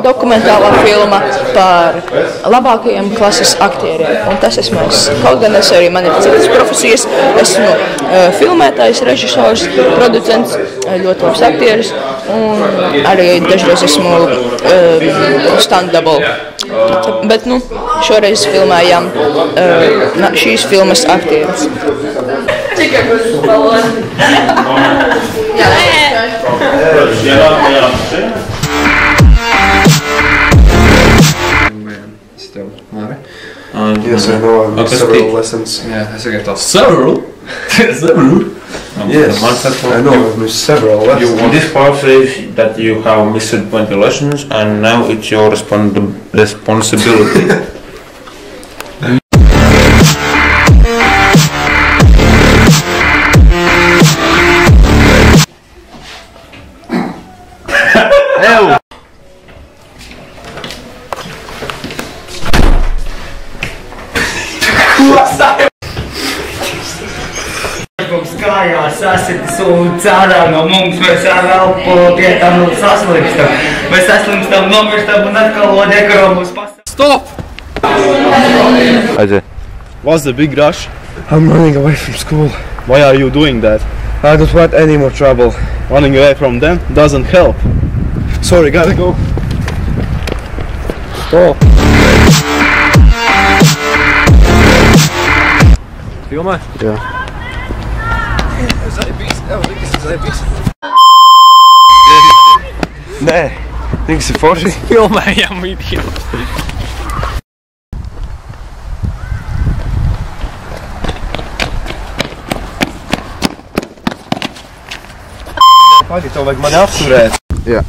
dokumentālā filma par labākajiem klases aktieriem. Un tas esmu es. Kaut gan es arī, man ir citas profesijas, esmu filmētājs, režisors, producents, ļoti labs aktieris un arī dažreiz esmu stand-double. Bet, šoreiz filmējām šīs filmas aktierus. Still, Mari? Yes, I know. I've several lessons. Yeah, I get that. Several? Several? Yes, I know. I've missed several lessons. This part says that you have missed 20 lessons and now it's your responsibility. Mums kājās sasitis un cārā no mums mēs ar elpu pie tam saslimstam. Mēs saslimstam, nomirstam un atkal dekaro mūs pasaules. Stop! Ajay. What's the big rush? I'm running away from school. Why are you doing that? I don't want any more trouble. Running away from them doesn't help. Sorry, gotta go. Stop. Filmē? Jā. Nē, Niks ir forši. Filmējam video. Pagaid, tev vajag mani apturēt. Jā.